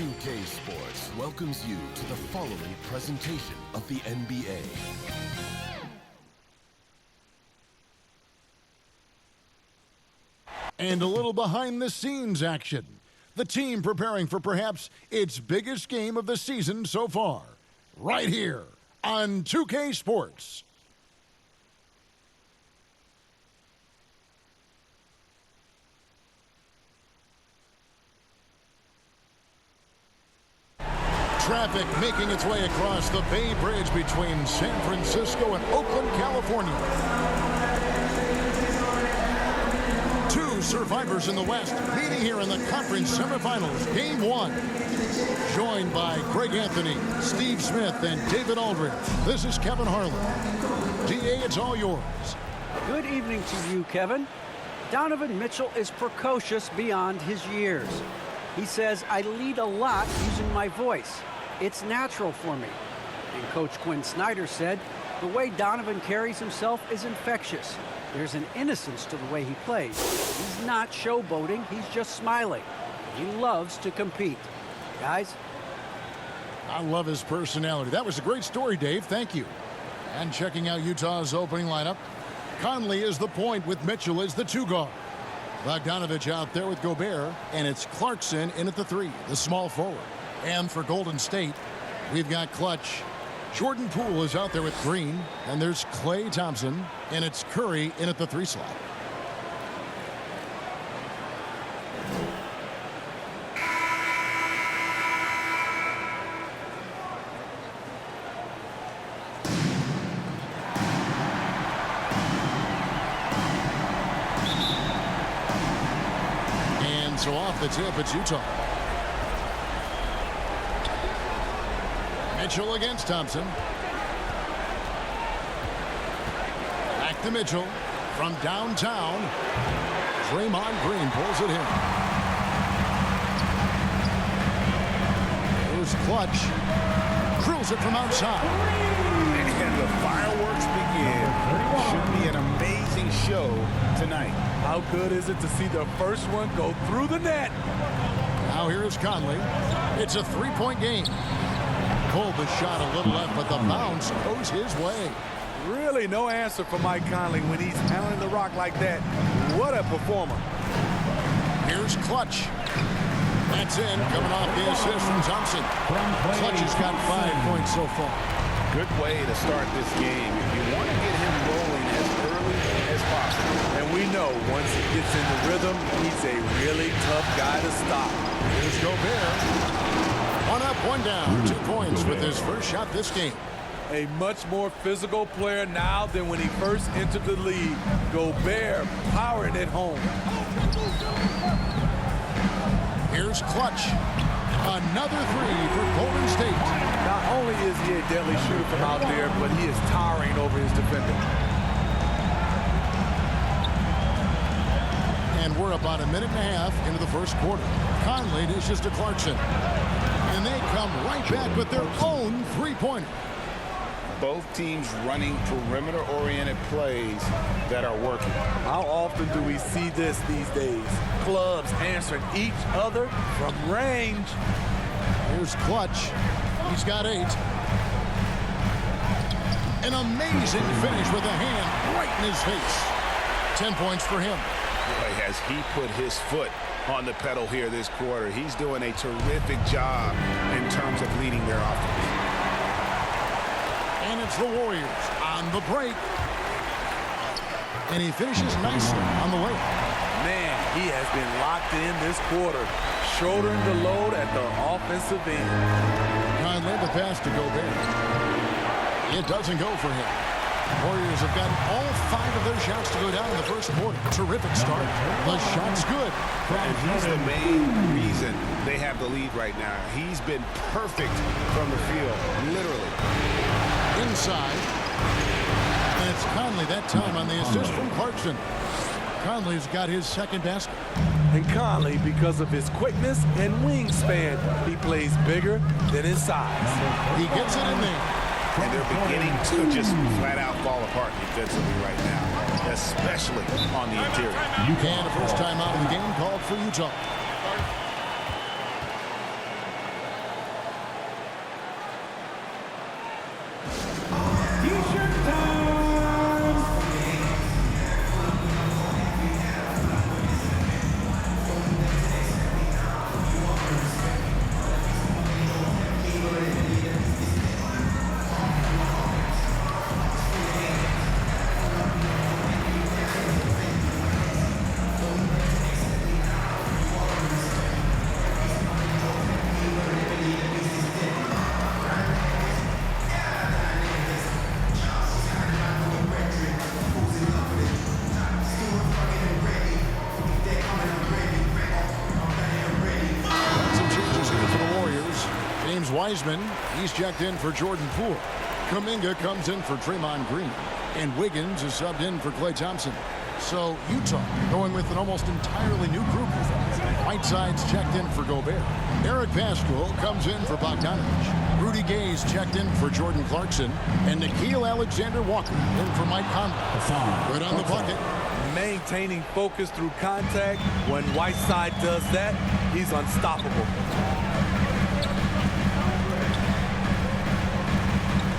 2K Sports welcomes you to the following presentation of the NBA. And a little behind-the-scenes action. The team preparing for perhaps its biggest game of the season so far. Right here on 2K Sports. Traffic making its way across the Bay Bridge between San Francisco and Oakland, California. Two survivors in the West meeting here in the conference semifinals, Game 1. Joined by Greg Anthony, Steve Smith, and David Aldridge. This is Kevin Harlan. DA, it's all yours. Good evening to you, Kevin. Donovan Mitchell is precocious beyond his years. He says, I lead a lot using my voice. It's natural for me. And Coach Quinn Snyder said, the way Donovan carries himself is infectious. There's an innocence to the way he plays. He's not showboating, he's just smiling. He loves to compete. Guys? I love his personality. That was a great story, Dave. Thank you. And checking out Utah's opening lineup, Conley is the point with Mitchell as the two guard. Bogdanovich out there with Gobert, and it's Clarkson in at the 3, the small forward. And for Golden State, we've got Clutch. Jordan Poole is out there with Green, and there's Klay Thompson, and it's Curry in at the 3 slot. And so off the tip, it's Utah. Mitchell against Thompson. Back to Mitchell from downtown. Draymond Green pulls it in. There's Clutch. Drills it from outside. And the fireworks begin. Should be an amazing show tonight. How good is it to see the first one go through the net? Now here's Conley. It's a 3-point game. Pulled the shot a little left, but the bounce goes his way. Really no answer for Mike Conley when he's handling the rock like that. What a performer. Here's Clutch. That's in, coming off the assist from Thompson. Clutch has got 5 points so far. Good way to start this game. You want to get him rolling as early as possible. And we know once he gets in the rhythm, he's a really tough guy to stop. Here's Gobert. 1 up, 1 down. 2 points with his first shot this game. A much more physical player now than when he first entered the league. Gobert powering it home. Here's Clutch. Another 3 for Golden State. Not only is he a deadly shooter from out there, but he is towering over his defender. And we're about a minute and a half into the first quarter. Conley dishes to Clarkson. And they come right back with their own 3-pointer. Both teams running perimeter-oriented plays that are working. How often do we see this these days? Clubs answering each other from range. Here's Clutch. He's got 8. An amazing finish with a hand right in his face. 10 points for him. Boy, has he put his foot on the pedal here this quarter. He's doing a terrific job in terms of leading their offense. And it's the Warriors on the break. And he finishes nicely on the way. Man, he has been locked in this quarter, shouldering the load at the offensive end. Conley, the pass to Gobert. It doesn't go for him. Warriors have gotten all 5 of their shots to go down in the first quarter. Terrific start. The shot's good. And he's the main reason they have the lead right now. He's been perfect from the field, literally. Inside. And it's Conley that time on the assist from Clarkson. Conley's got his second basket. And Conley, because of his quickness and wingspan, he plays bigger than his size. He gets it in there. And they're beginning to just flat-out fall apart defensively right now, especially on the interior. And a first time out of the game called for Utah. T-shirt time. Wiseman, he's checked in for Jordan Poole. Kuminga comes in for Draymond Green. And Wiggins is subbed in for Klay Thompson. So Utah going with an almost entirely new group. Whiteside's checked in for Gobert. Eric Pascal comes in for Bogdanovich. Rudy Gay's checked in for Jordan Clarkson. And Nickeil Alexander-Walker in for Mike Conley. Good on the bucket. Maintaining focus through contact. When Whiteside does that, he's unstoppable.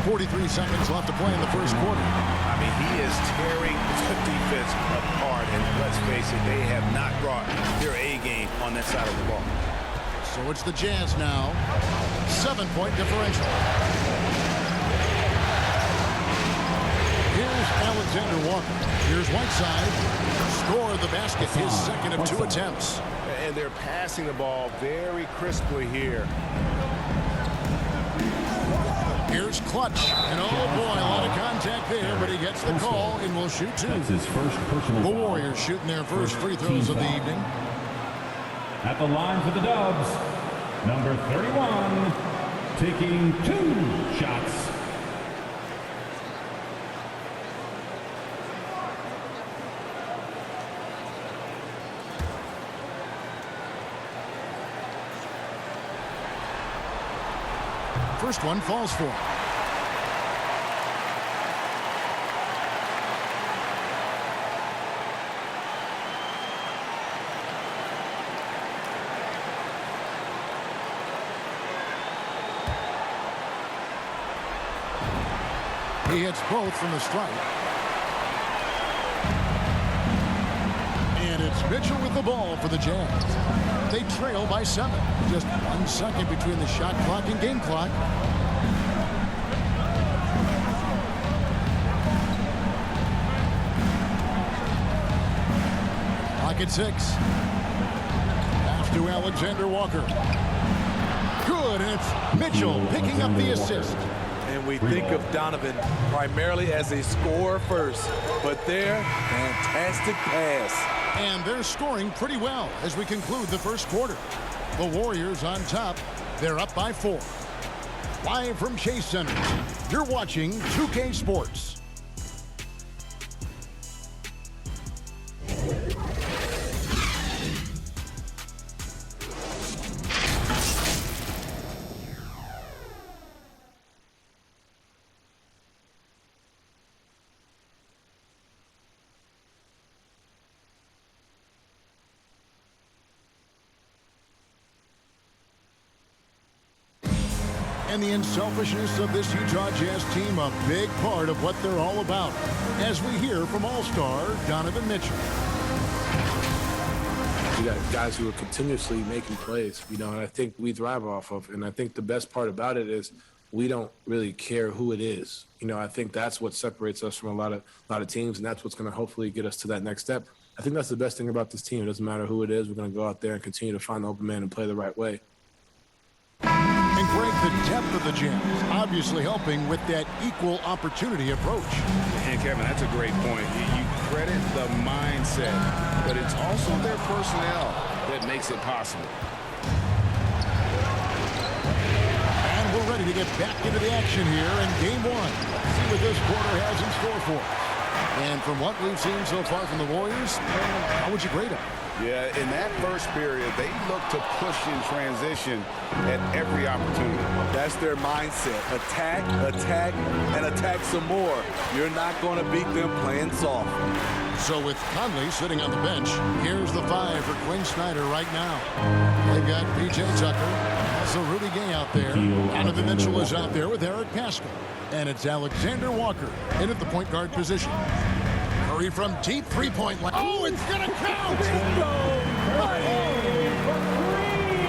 43 seconds left to play in the first quarter. I mean, he is tearing the defense apart, and let's face it, they have not brought their A game on that side of the ball. So it's the Jazz now. 7-point differential. Here's Alexander Walker. Here's Whiteside. Score the basket, his second of 2 attempts. And they're passing the ball very crisply here. Here's Clutch. And oh boy, a lot of contact there, but he gets the call and will shoot 2. That's his first personal The foul. Warriors shooting their first free throws of the evening. At the line for the Dubs, number 31, taking 2 shots. First one falls for him. He hits both from the stripe. And it's Mitchell with the ball for the Jazz. They trail by 7. Just 1 second between the shot clock and game clock. Clock at 6. Pass to Alexander Walker. Good, and it's Mitchell picking up the assist. And we think of Donovan primarily as a scorer first, but there, fantastic pass. And they're scoring pretty well as we conclude the first quarter. The Warriors on top. They're up by 4. Live from Chase Center, you're watching 2K Sports. And the unselfishness of this Utah Jazz team, a big part of what they're all about, as we hear from All-Star Donovan Mitchell. You got guys who are continuously making plays, and I think we thrive off of. And I think the best part about it is we don't really care who it is. I think that's what separates us from a lot of teams, and that's what's going to hopefully get us to that next step. I think that's the best thing about this team. It doesn't matter who it is. We're going to go out there and continue to find the open man and play the right way. And Greg, the depth of the Jazz obviously helping with that equal opportunity approach. And Kevin, that's a great point. You credit the mindset, but it's also their personnel that makes it possible. And we're ready to get back into the action here in game 1. See what this quarter has in store for us. And from what we've seen so far from the Warriors, how would you grade them? Yeah, in that first period, they look to push in transition at every opportunity. That's their mindset. Attack, attack, and attack some more. You're not going to beat them playing soft. So with Conley sitting on the bench, here's the 5 for Quinn Snyder right now. Play They've got P.J. Tucker. Also Rudy Gay out there. Donovan Mitchell is out there with Eric Paschall. And it's Alexander Walker in at the point guard position. Curry from deep three-point line. Oh, it's going to count!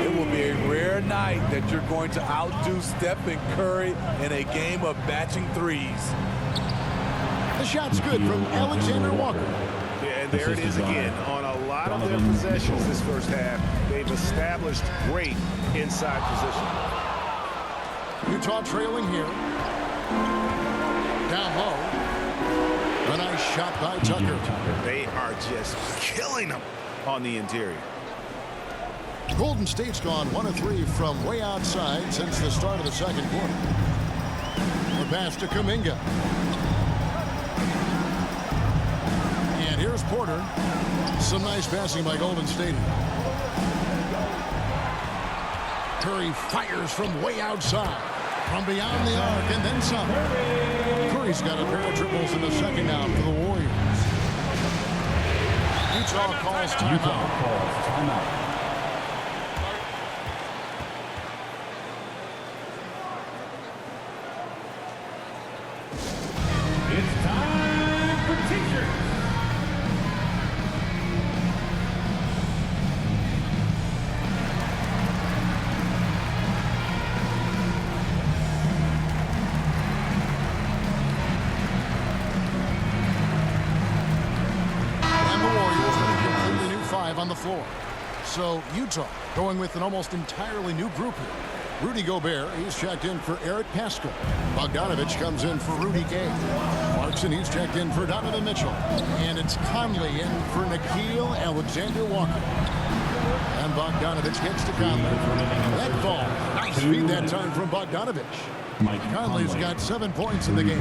It will be a rare night that you're going to outdo Stephen Curry in a game of batching threes. The shot's good from Alexander Walker. Yeah, and there it is again. On a lot of their possessions this first half, they've established great inside position. Utah trailing here. Down low. A nice shot by Tucker. They are just killing them on the interior. Golden State's gone 1 of 3 from way outside since the start of the second quarter. The pass to Kuminga. And here's Porter. Some nice passing by Golden State. Curry fires from way outside. From beyond the arc and then some. Curry's got a pair of triples in the second out for the Warriors. Utah calls timeout. It's time for T-shirts. On the floor. So Utah going with an almost entirely new group here. Rudy Gobert, he's checked in for Eric Paschall. Bogdanovich comes in for Rudy Gay. Clarkson, he's checked in for Donovan Mitchell. And it's Conley in for Nickeil Alexander-Walker. And Bogdanovich gets to Conley. That ball. Nice feed that time from Bogdanovich. Conley's got 7 points in the game.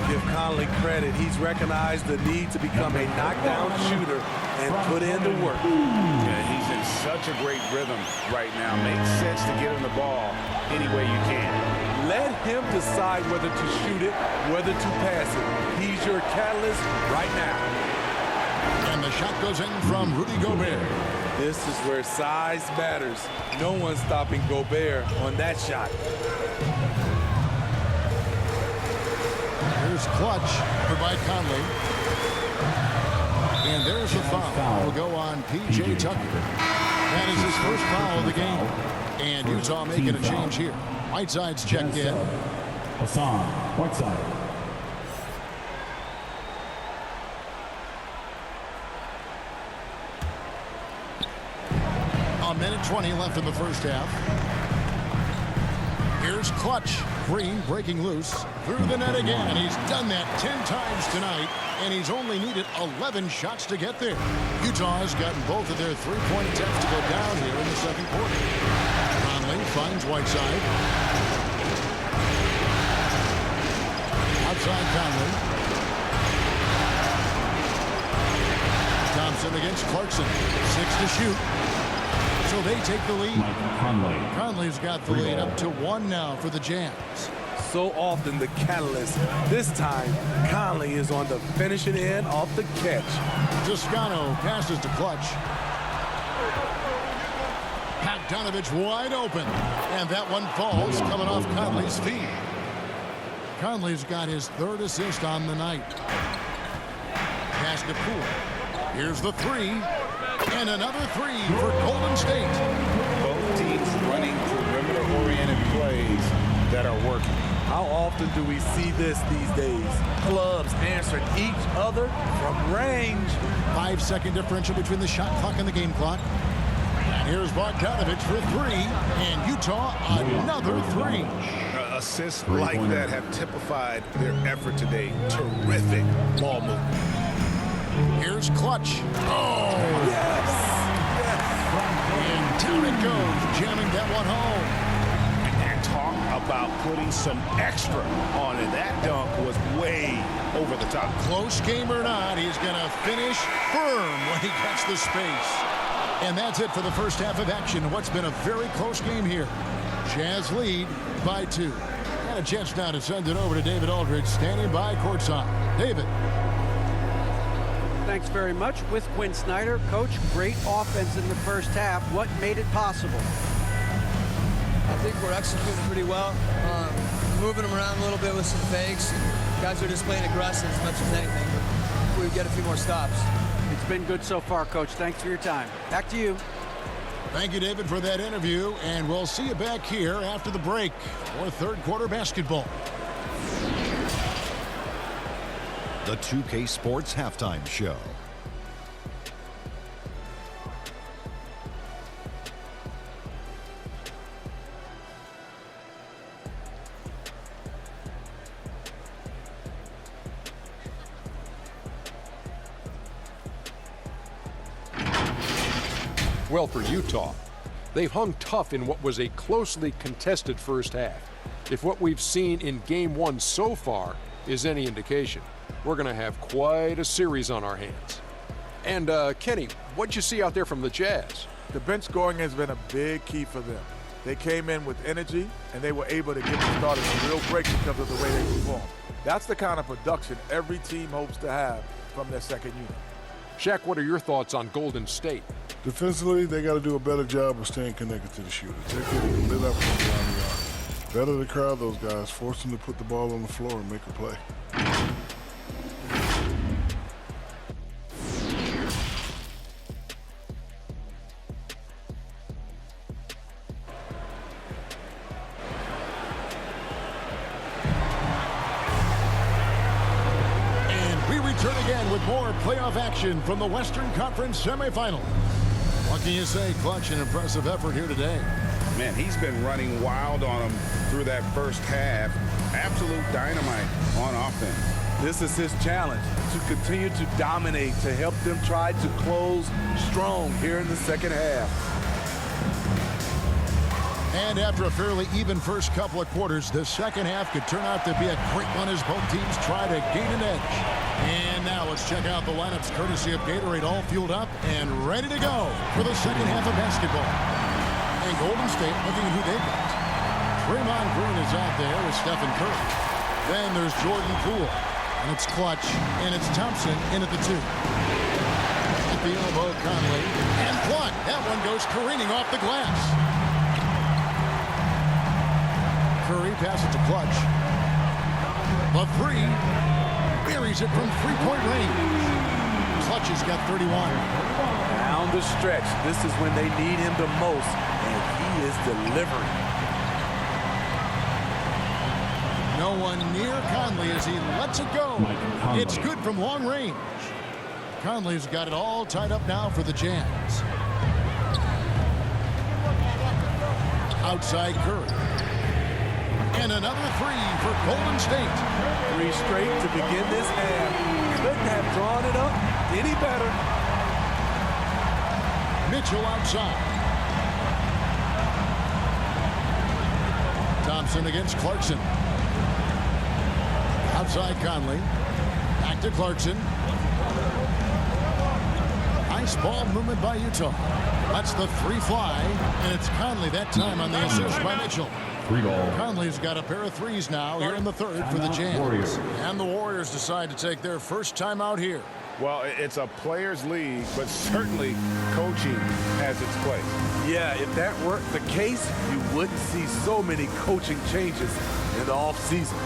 Give Conley credit. He's recognized the need to become a knockdown shooter and put in the work. Yeah, he's in such a great rhythm right now. Makes sense to get him the ball any way you can. Let him decide whether to shoot it, whether to pass it. He's your catalyst right now. And the shot goes in from Rudy Gobert. This is where size matters. No one's stopping Gobert on that shot. Here's Clutch for by Conley. And there's a foul. Will go on P.J. Tucker. That is his first foul of the game. And Utah making a change here. Whiteside's checked in. Hassan Whiteside. A minute 20 left in the first half. Here's Clutch. Green breaking loose. Through the net again. He's done that 10 times tonight. And he's only needed 11 shots to get there. Utah has gotten both of their three-point attempts to go down here in the second quarter. Conley finds Whiteside. Outside Conley. Thompson against Clarkson. 6 to shoot. So they take the lead. Conley's got the lead up to 1 now for the Jazz. So often the catalyst. This time, Conley is on the finishing end off the catch. Toscano passes to Clutch. Bogdanovich wide open. And that one falls coming off Conley's feet. Conley's got his 3rd assist on the night. Pass to Poole. Here's the 3. And another 3 for Golden State. Both teams running perimeter-oriented plays that are working. How often do we see this these days? Clubs answering each other from range. 5-second differential between the shot clock and the game clock. And here's Bogdanovich for 3. And Utah another 3. Assists like that have typified their effort today. Terrific ball movement. Here's Clutch. Oh, Yes! and down it goes, jamming that one home. And talk about putting some extra on it. That dunk was way over the top. Close game or not, he's going to finish firm when he gets the space. And that's it for the first half of action. What's been a very close game here. Jazz lead by 2. And a chance now to send it over to David Aldridge, standing by courtside. David. Thanks very much. With Quinn Snyder. Coach, great offense in the first half. What made it possible? I think we're executing pretty well. Moving them around a little bit with some fakes. Guys are just playing aggressive as much as anything. But we get a few more stops. It's been good so far, Coach. Thanks for your time. Back to you. Thank you, David, for that interview, and we'll see you back here after the break for third quarter basketball. The 2K Sports Halftime Show. Well, for Utah, they've hung tough in what was a closely contested first half. If what we've seen in Game 1 so far is any indication, we're going to have quite a series on our hands. And, Kenny, what'd you see out there from the Jazz? The bench scoring has been a big key for them. They came in with energy, and they were able to get them started a real break because of the way they performed. That's the kind of production every team hopes to have from their second unit. Shaq, what are your thoughts on Golden State? Defensively, they got to do a better job of staying connected to the shooter. They're getting lit up from around the yard. Better to crowd those guys, force them to put the ball on the floor and make a play. Return again with more playoff action from the Western Conference semifinal. What can you say? Clutch and impressive effort here today. Man, he's been running wild on them through that first half. Absolute dynamite on offense. This is his challenge, to continue to dominate, to help them try to close strong here in the second half. And after a fairly even first couple of quarters, the second half could turn out to be a great one as both teams try to gain an edge. And now let's check out the lineups courtesy of Gatorade, all fueled up and ready to go for the second half of basketball. And Golden State looking at who they've got. Draymond Green is out there with Stephen Curry. Then there's Jordan Poole. And it's Clutch. And it's Thompson in at the 2. At the elbow, Conley. And Clutch. That one goes careening off the glass. Curry passes to Clutch. The 3. Buries it from three-point range. Clutch has got 31. Down the stretch, this is when they need him the most, and he is delivering. No one near Conley as he lets it go. It's good from long range. Conley's got it all tied up now for the Jazz. Outside Curry. And another 3 for Golden State. 3 straight to begin this half. Couldn't have drawn it up any better. Mitchell outside. Thompson against Clarkson. Outside Conley. Back to Clarkson. Nice ball movement by Utah. That's the 3 fly. And it's Conley that time on the assist by Mitchell. Conley's got a pair of 3s now here in the third for the Jazz. And the Warriors decide to take their first time out here. Well, it's a players' league, but certainly coaching has its place. Yeah, if that weren't the case, you wouldn't see so many coaching changes in the offseason.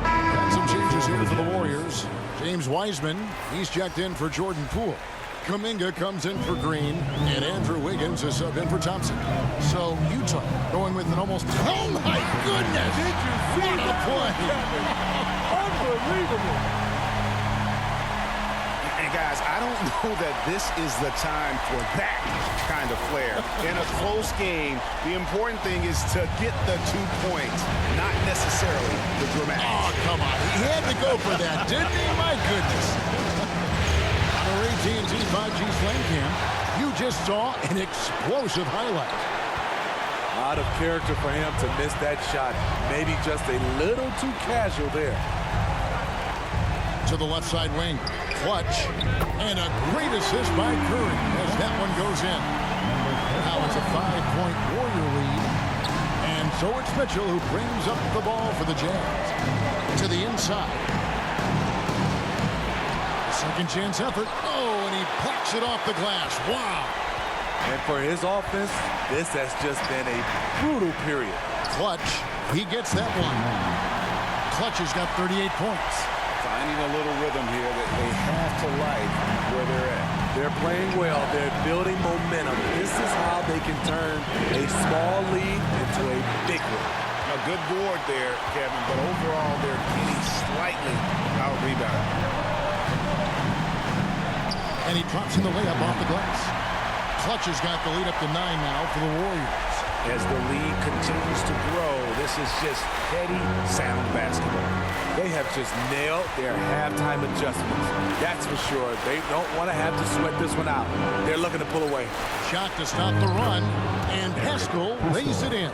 Got some changes here for the Warriors. James Wiseman, he's checked in for Jordan Poole. Kuminga comes in for Green, and Andrew Wiggins is subbed in for Thompson. So Utah going with an almost, oh my goodness! Did you see what a play! Unbelievable! And guys, I don't know that this is the time for that kind of flair. In a close game, the important thing is to get the 2 points, not necessarily the dramatic. Oh, come on. He had to go for that, didn't he? My goodness. AT&T 5G Flame Cam, you just saw an explosive highlight. A lot of character for him to miss that shot. Maybe just a little too casual there. To the left side wing, Clutch, and a great assist by Curry as that one goes in. Now it's a 5-point Warrior lead, and so it's Mitchell who brings up the ball for the Jazz. To the inside. Second chance effort. Oh, and he plucks it off the glass. Wow. And for his offense, this has just been a brutal period. Clutch, he gets that one. Clutch has got 38 points. Finding a little rhythm here that they have to like where they're at. They're playing well. They're building momentum. This is how they can turn a small lead into a big one. A good board there, Kevin, but overall they're getting slightly out-rebounded. And he drops in the layup off the glass. Clutch has got the lead up to 9 now for the Warriors. As the lead continues to grow, this is just heady, sound basketball. They have just nailed their halftime adjustments. That's for sure. They don't want to have to sweat this one out. They're looking to pull away. Shot to stop the run, and Haskell lays it in.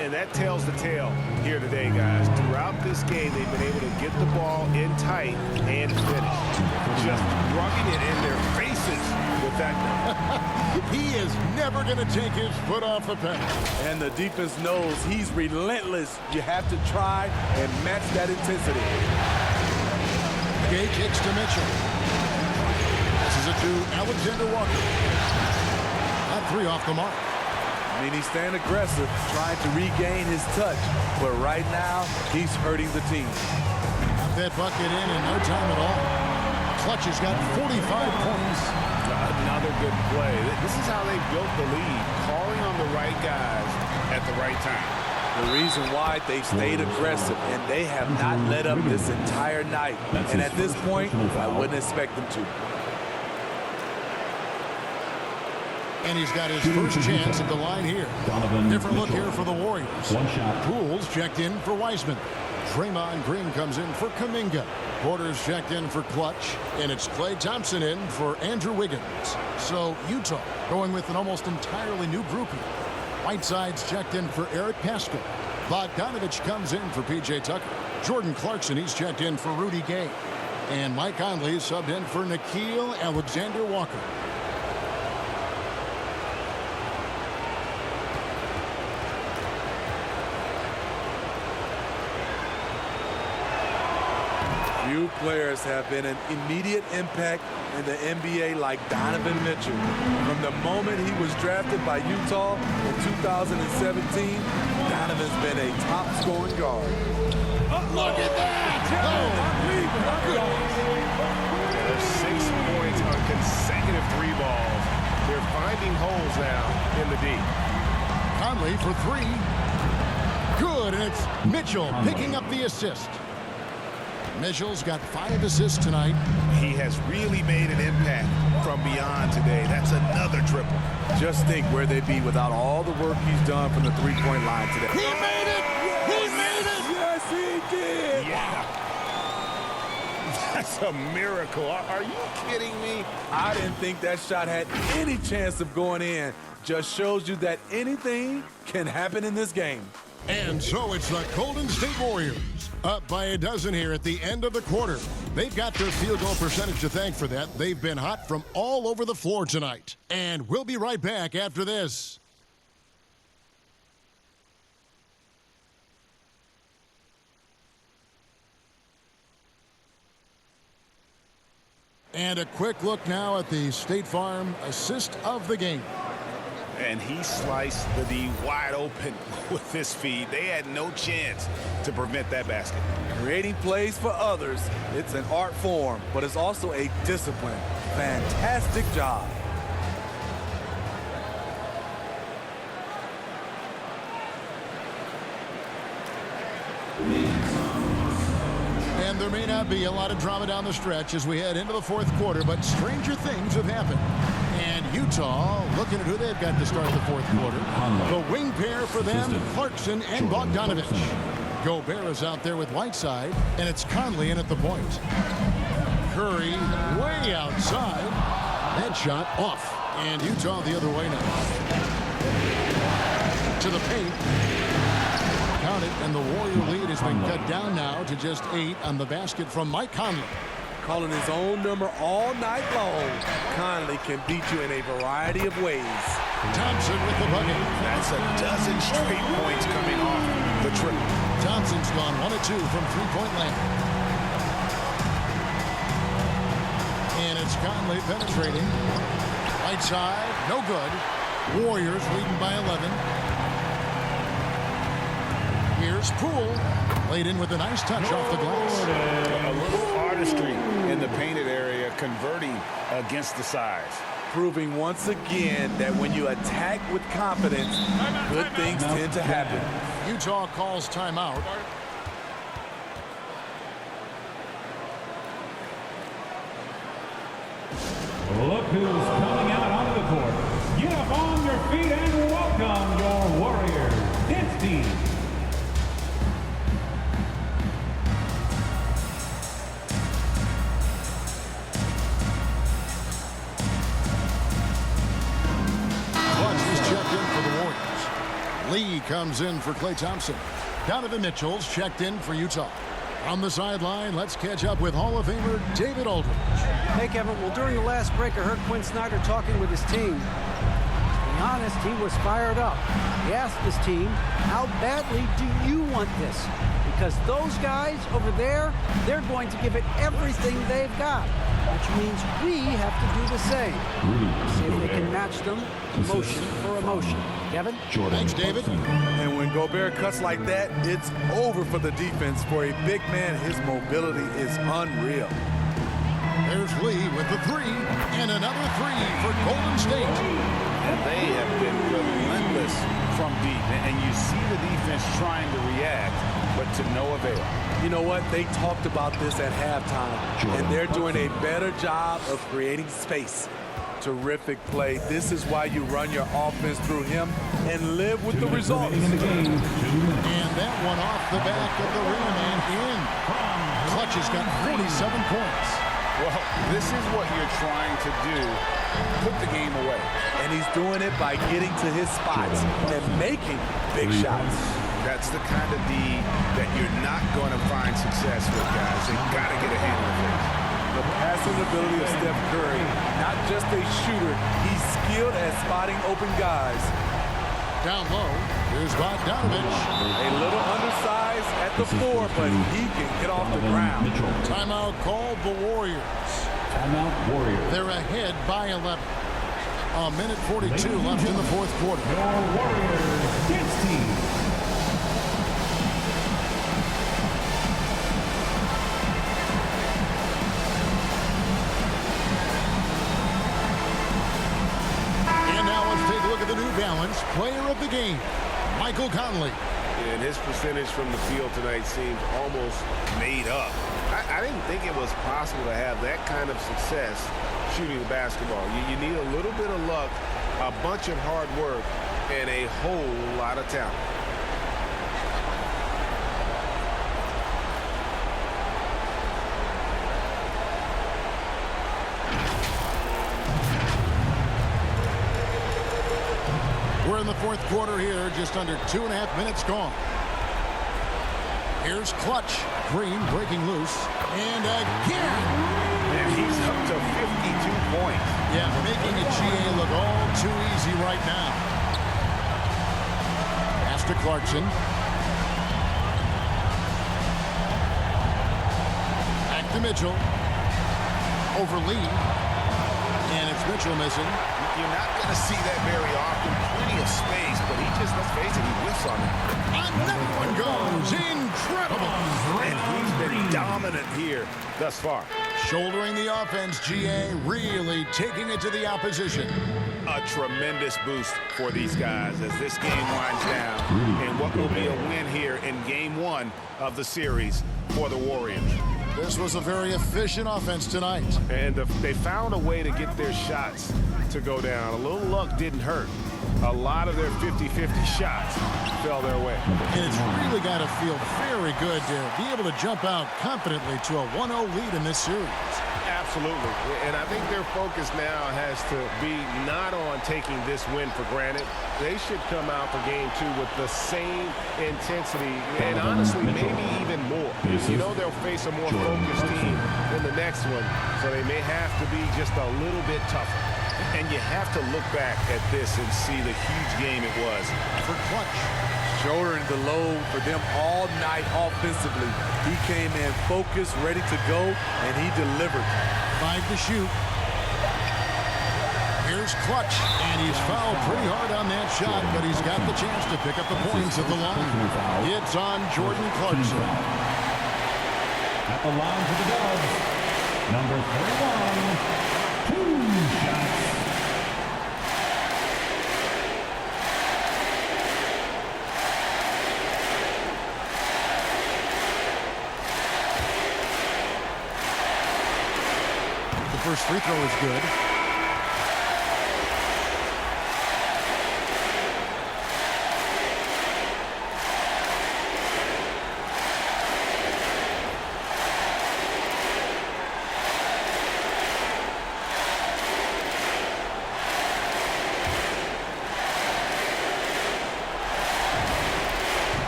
And that tells the tale here today, guys. Throughout this game, they've been able to get the ball in tight and finish. Just rubbing it in their faces with that. He is never going to take his foot off the pedal. And the defense knows he's relentless. You have to try and match that intensity. Gay kicks to Mitchell. Passes it to Alexander Walker. That 3 off the mark. I mean, he's staying aggressive, trying to regain his touch. But right now, he's hurting the team. Got that bucket in no time at all. Clutch has got 45 points. Another good play. This is how they built the lead, calling on the right guys at the right time. The reason why they've stayed aggressive, and they have not let up this entire night. And at this point, I wouldn't expect them to. And he's got his first chance at the line here. Different look here for the Warriors. Pools checked in for Wiseman. Draymond Green comes in for Kuminga. Porter's checked in for Clutch. And it's Klay Thompson in for Andrew Wiggins. So Utah going with an almost entirely new grouping. Whiteside's checked in for Eric Paschall. Bogdanovich comes in for P.J. Tucker. Jordan Clarkson, he's checked in for Rudy Gay. And Mike Conley subbed in for Nickeil Alexander-Walker. Few players have been an immediate impact in the NBA like Donovan Mitchell. From the moment he was drafted by Utah in 2017, Donovan's been a top-scoring guard. Look at that! There's 6 points on consecutive 3 balls. They're finding holes now in the D. Conley for 3. Good, and it's Mitchell picking up the assist. Mitchell's got 5 assists tonight. He has really made an impact from beyond today. That's another triple. Just think where they'd be without all the work he's done from the three-point line today. He made it! He made it! Yes, he did! Yeah. That's a miracle. Are you kidding me? I didn't think that shot had any chance of going in. Just shows you that anything can happen in this game. And so it's the Golden State Warriors up by a dozen here at the end of the quarter. They've got their field goal percentage to thank for that. They've been hot from all over the floor tonight. And we'll be right back after this. And a quick look now at the State Farm assist of the game. And he sliced the D wide open with this feed. They had no chance to prevent that basket. Creating plays for others, it's an art form, but it's also a discipline. Fantastic job. And there may not be a lot of drama down the stretch as we head into the fourth quarter, but stranger things have happened. And Utah looking at who they've got to start the fourth quarter. The wing pair for them, Clarkson and Bogdanovich. Gobert is out there with Whiteside, and it's Conley in at the point. Curry way outside. That shot off. And Utah the other way now. To the paint. Count it, and the Warrior lead has been cut down now to just 8 on the basket from Mike Conley. Calling his own number all night long. Conley can beat you in a variety of ways. Thompson with the bucket. That's a dozen straight points coming off the triple. Thompson's gone 1 of 2 from three-point land. Conley penetrating. Right side, no good. Warriors leading by 11. Here's Poole. Laid in with a nice touch off the glass. A little artistry in the painted area, converting against the size. Proving once again that when you attack with confidence, good things tend to happen. Utah calls timeout. Look who's coming out onto the court. Get up on your feet and welcome your Warriors dance team. Lee comes in for Klay Thompson. Donovan Mitchell's checked in for Utah. On the sideline, let's catch up with Hall of Famer David Aldridge. Hey, Kevin. Well, during the last break, I heard Quinn Snyder talking with his team. To be honest, he was fired up. He asked his team, how badly do you want this? Because those guys over there, they're going to give it everything they've got, which means we have to do the same. See if we can match them emotion for emotion. Kevin? Thanks, David. And when Gobert cuts like that, it's over for the defense. For a big man, his mobility is unreal. There's Lee with the three, and another three for Golden State. And they have been relentless from deep. And you see the defense trying to react, but to no avail. You know what? They talked about this at halftime, and they're doing a better job of creating space. Terrific play. This is why you run your offense through him and live with the results. And that one off the back of the rim and in. Clutch has got 47 points. Well, this is what you're trying to do. Put the game away. And he's doing it by getting to his spots and making big shots. That's the kind of D that you're not going to find success with, guys. They've got to get a handle of it. The passing ability of Steph Curry, not just a shooter, he's skilled at spotting open guys. Down low, here's Bogdanovich. A little undersized at the floor, but he can get off the ground. Timeout called the Warriors. Timeout Warriors. They're ahead by 11. A minute 42 left in the fourth quarter. Your Warriors dance team. The New Balance player of the game, Michael Conley. And his percentage from the field tonight seems almost made up. I didn't think it was possible to have that kind of success shooting the basketball. You need a little bit of luck, a bunch of hard work, and a whole lot of talent. We're in the fourth quarter here, just under 2.5 minutes gone. Here's Clutch. Green breaking loose. And again. And he's up to 52 points. Yeah, making a GA look all too easy right now. Pass to Clarkson. Back to Mitchell. Over Lee. And it's Mitchell missing. You're not going to see that very often. Plenty of space, but he just, let's face it, he whiffs on it. Another one goes. Incredible. And he's been dominant here thus far. Shouldering the offense, GA really taking it to the opposition. A tremendous boost for these guys as this game winds down. And what will be a win here in game one of the series for the Warriors. This was a very efficient offense tonight. And they found a way to get their shots to go down. A little luck didn't hurt. A lot of their 50-50 shots fell their way. And it's really got to feel very good to be able to jump out confidently to a 1-0 lead in this series. Absolutely. And I think their focus now has to be not on taking this win for granted. They should come out for game two with the same intensity and honestly maybe even more. You know they'll face a more focused team than the next one, so they may have to be just a little bit tougher. And you have to look back at this and see the huge game it was for Clutch. Shouldering the load for them all night offensively. He came in focused, ready to go, and he delivered. 5 to shoot. Here's Clutch, and he's fouled pretty hard on that shot, but he's got the chance to pick up the points at the line. It's on Jordan Clarkson. At the line for the Dubs, number 31, 2 shots. The first free throw is good.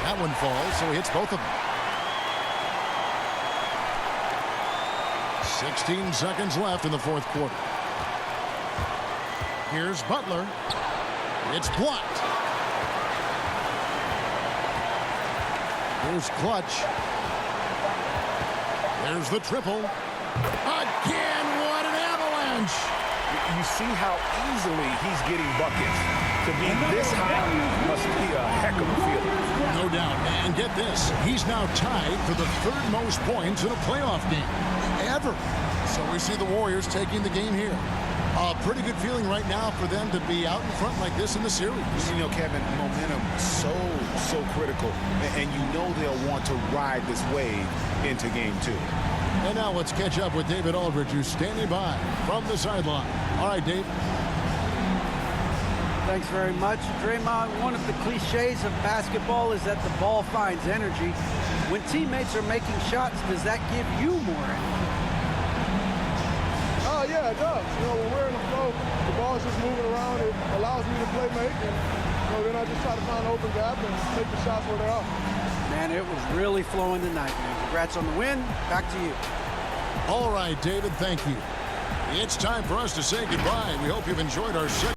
That one falls, so he hits both of them. 16 seconds left in the fourth quarter. Here's Butler. It's blocked. Here's Clutch. There's the triple. Again, what an avalanche! You see how easily he's getting buckets. To be this high must be a heck of a feeling. No doubt. And get this, he's now tied for the third most points in a playoff game ever. So we see the Warriors taking the game here. A pretty good feeling right now for them to be out in front like this in the series. You know, Kevin, momentum so critical. And you know they'll want to ride this wave into game 2. And now let's catch up with David Aldridge, who's standing by from the sideline. All right, Dave. Thanks very much. Draymond, one of the cliches of basketball is that the ball finds energy. When teammates are making shots, does that give you more energy? Yeah, it does. You know, when we're in the flow, the ball's just moving around. It allows me to play make, and then I just try to find an open gap and take the shots where they are. Man, it was really flowing tonight, man. Congrats on the win. Back to you. All right, David, thank you. It's time for us to say goodbye. We hope you've enjoyed our second.